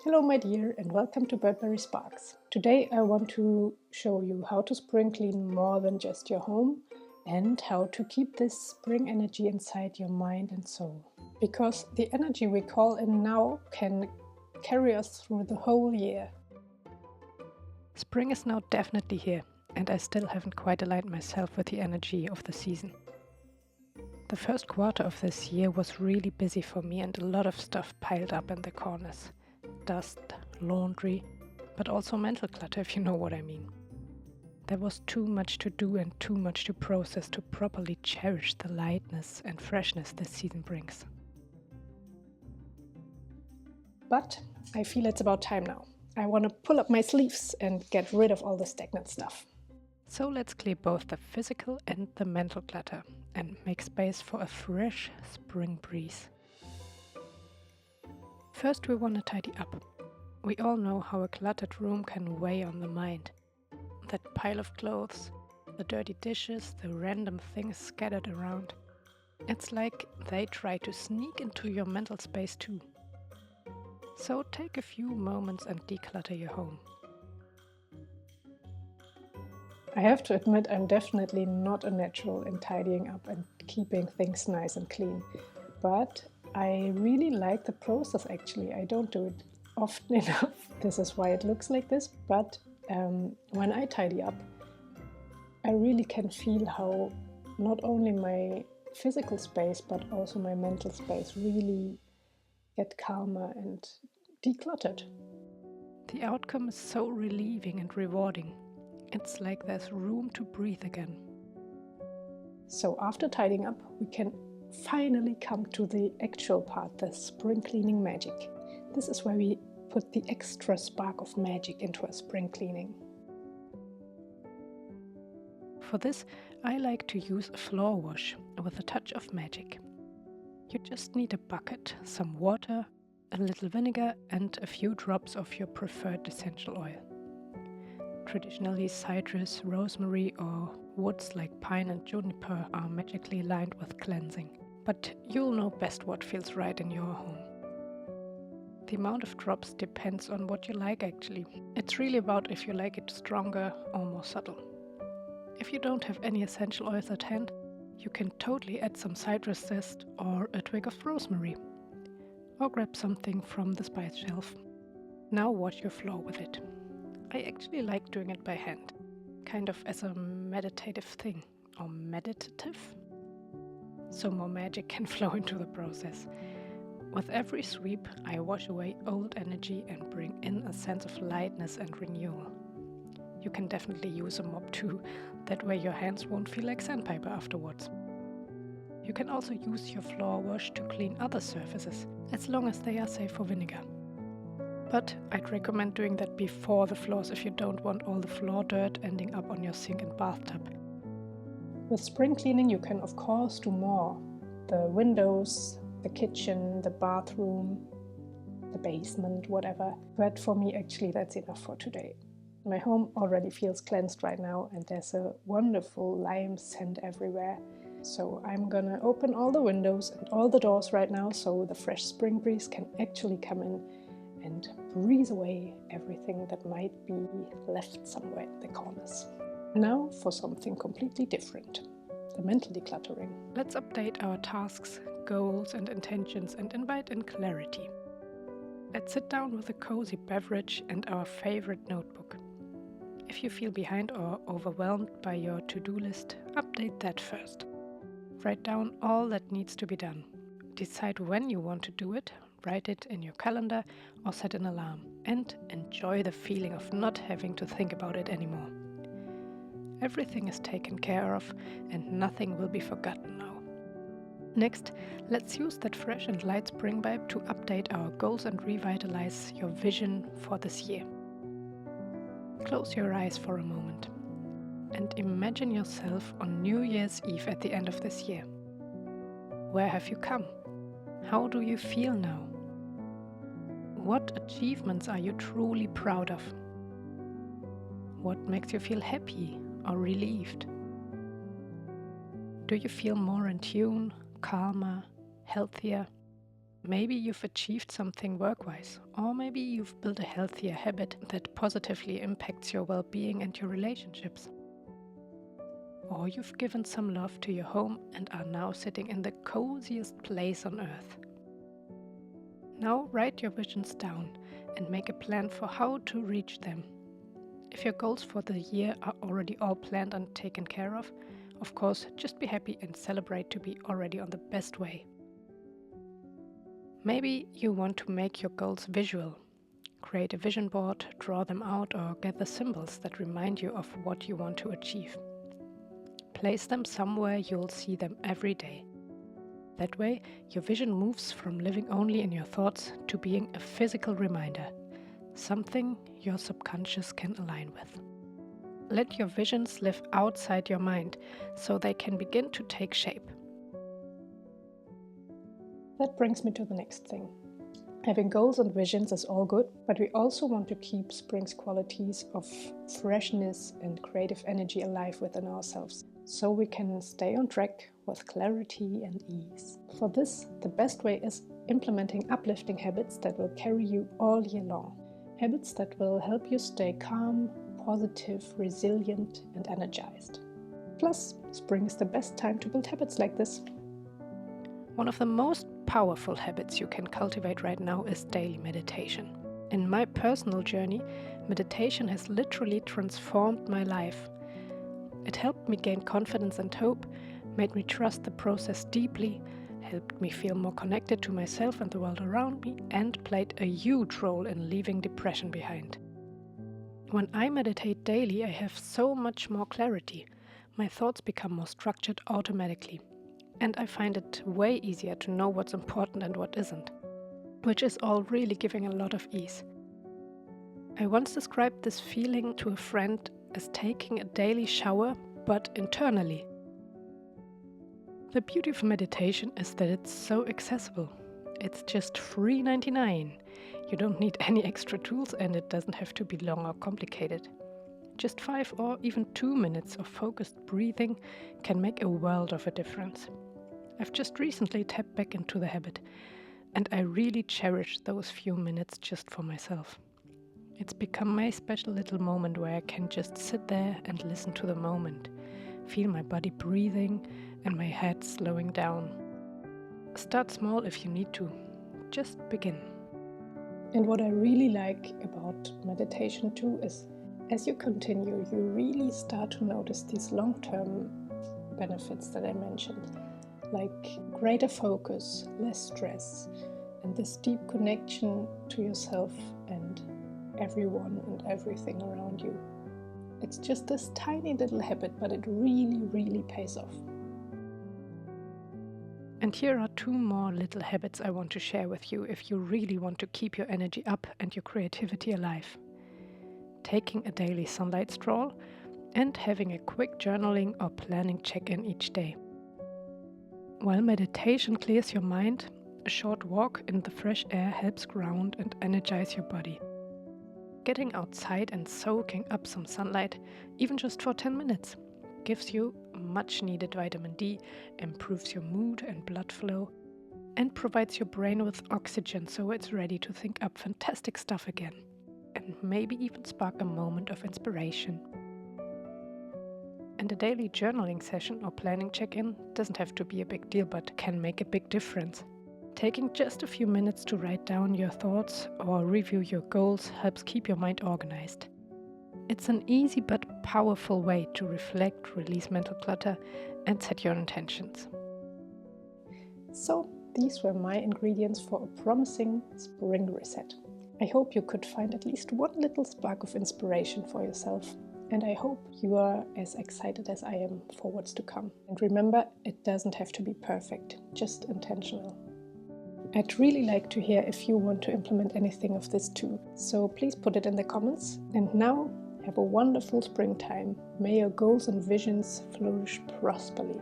Hello my dear and welcome to Birdberry Sparks. Today I want to show you how to spring clean more than just your home and how to keep this spring energy inside your mind and soul. Because the energy we call in now can carry us through the whole year. Spring is now definitely here and I still haven't quite aligned myself with the energy of the season. The first quarter of this year was really busy for me and a lot of stuff piled up in the corners. Dust, laundry, but also mental clutter if you know what I mean. There was too much to do and too much to process to properly cherish the lightness and freshness this season brings. But I feel it's about time now. I want to pull up my sleeves and get rid of all the stagnant stuff. So let's clear both the physical and the mental clutter and make space for a fresh spring breeze. First we want to tidy up. We all know how a cluttered room can weigh on the mind. That pile of clothes, the dirty dishes, the random things scattered around. It's like they try to sneak into your mental space too. So take a few moments and declutter your home. I have to admit I'm definitely not a natural in tidying up and keeping things nice and clean, but I really like the process actually. I don't do it often enough. This is why it looks like this, but when I tidy up, I really can feel how not only my physical space but also my mental space really get calmer and decluttered. The outcome is so relieving and rewarding. It's like there's room to breathe again. So after tidying up, we can finally come to the actual part, the spring cleaning magic. This is where we put the extra spark of magic into a spring cleaning. For this, I like to use a floor wash with a touch of magic. You just need a bucket, some water, a little vinegar and a few drops of your preferred essential oil. Traditionally, citrus, rosemary or woods like pine and juniper are magically lined with cleansing. But you'll know best what feels right in your home. The amount of drops depends on what you like actually. It's really about if you like it stronger or more subtle. If you don't have any essential oils at hand, you can totally add some citrus zest or a twig of rosemary. Or grab something from the spice shelf. Now wash your floor with it. I actually like doing it by hand, kind of as a meditative thing, or meditative? So more magic can flow into the process. With every sweep, I wash away old energy and bring in a sense of lightness and renewal. You can definitely use a mop too, that way your hands won't feel like sandpaper afterwards. You can also use your floor wash to clean other surfaces, as long as they are safe for vinegar. But I'd recommend doing that before the floors if you don't want all the floor dirt ending up on your sink and bathtub. With spring cleaning you can of course do more. The windows, the kitchen, the bathroom, the basement, whatever. But for me actually that's enough for today. My home already feels cleansed right now and there's a wonderful lime scent everywhere. So I'm gonna open all the windows and all the doors right now so the fresh spring breeze can actually come in and breeze away everything that might be left somewhere in the corners. Now for something completely different, the mental decluttering. Let's update our tasks, goals and intentions and invite in clarity. Let's sit down with a cozy beverage and our favorite notebook. If you feel behind or overwhelmed by your to-do list, update that first. Write down all that needs to be done. Decide when you want to do it, write it in your calendar or set an alarm, and enjoy the feeling of not having to think about it anymore. Everything is taken care of and nothing will be forgotten now. Next, let's use that fresh and light spring vibe to update our goals and revitalize your vision for this year. Close your eyes for a moment and imagine yourself on New Year's Eve at the end of this year. Where have you come? How do you feel now? What achievements are you truly proud of? What makes you feel happy or relieved? Do you feel more in tune, calmer, healthier? Maybe you've achieved something work-wise, or maybe you've built a healthier habit that positively impacts your well-being and your relationships. Or you've given some love to your home and are now sitting in the coziest place on earth. Now write your visions down and make a plan for how to reach them. If your goals for the year are already all planned and taken care of course, just be happy and celebrate to be already on the best way. Maybe you want to make your goals visual. Create a vision board, draw them out, or gather symbols that remind you of what you want to achieve. Place them somewhere you'll see them every day. That way, your vision moves from living only in your thoughts to being a physical reminder, something your subconscious can align with. Let your visions live outside your mind so they can begin to take shape. That brings me to the next thing. Having goals and visions is all good, but we also want to keep spring's qualities of freshness and creative energy alive within ourselves, so we can stay on track with clarity and ease. For this, the best way is implementing uplifting habits that will carry you all year long. Habits that will help you stay calm, positive, resilient, and energized. Plus, spring is the best time to build habits like this. One of the most powerful habits you can cultivate right now is daily meditation. In my personal journey, meditation has literally transformed my life. It helped me gain confidence and hope, made me trust the process deeply, helped me feel more connected to myself and the world around me, and played a huge role in leaving depression behind. When I meditate daily, I have so much more clarity. My thoughts become more structured automatically. And I find it way easier to know what's important and what isn't, which is all really giving a lot of ease. I once described this feeling to a friend as taking a daily shower, but internally. The beauty of meditation is that it's so accessible. It's just $3.99. You don't need any extra tools and it doesn't have to be long or complicated. Just 5 or even 2 minutes of focused breathing can make a world of a difference. I've just recently tapped back into the habit, and I really cherish those few minutes just for myself. It's become my special little moment where I can just sit there and listen to the moment, feel my body breathing and my head slowing down. Start small if you need to. Just begin. And what I really like about meditation too is, as you continue, you really start to notice these long-term benefits that I mentioned, like greater focus, less stress, and this deep connection to yourself and everyone and everything around you. It's just this tiny little habit, but it really pays off. And here are 2 more little habits I want to share with you if you really want to keep your energy up and your creativity alive. Taking a daily sunlight stroll and having a quick journaling or planning check-in each day. While meditation clears your mind, a short walk in the fresh air helps ground and energize your body. Getting outside and soaking up some sunlight, even just for 10 minutes, gives you much needed vitamin D, improves your mood and blood flow, and provides your brain with oxygen so it's ready to think up fantastic stuff again, and maybe even spark a moment of inspiration. And a daily journaling session or planning check-in doesn't have to be a big deal, but can make a big difference. Taking just a few minutes to write down your thoughts or review your goals helps keep your mind organized. It's an easy but powerful way to reflect, release mental clutter, and set your intentions. So, these were my ingredients for a promising spring reset. I hope you could find at least one little spark of inspiration for yourself. And I hope you are as excited as I am for what's to come. And remember, it doesn't have to be perfect, just intentional. I'd really like to hear if you want to implement anything of this too. So please put it in the comments. And now, have a wonderful springtime. May your goals and visions flourish prosperly.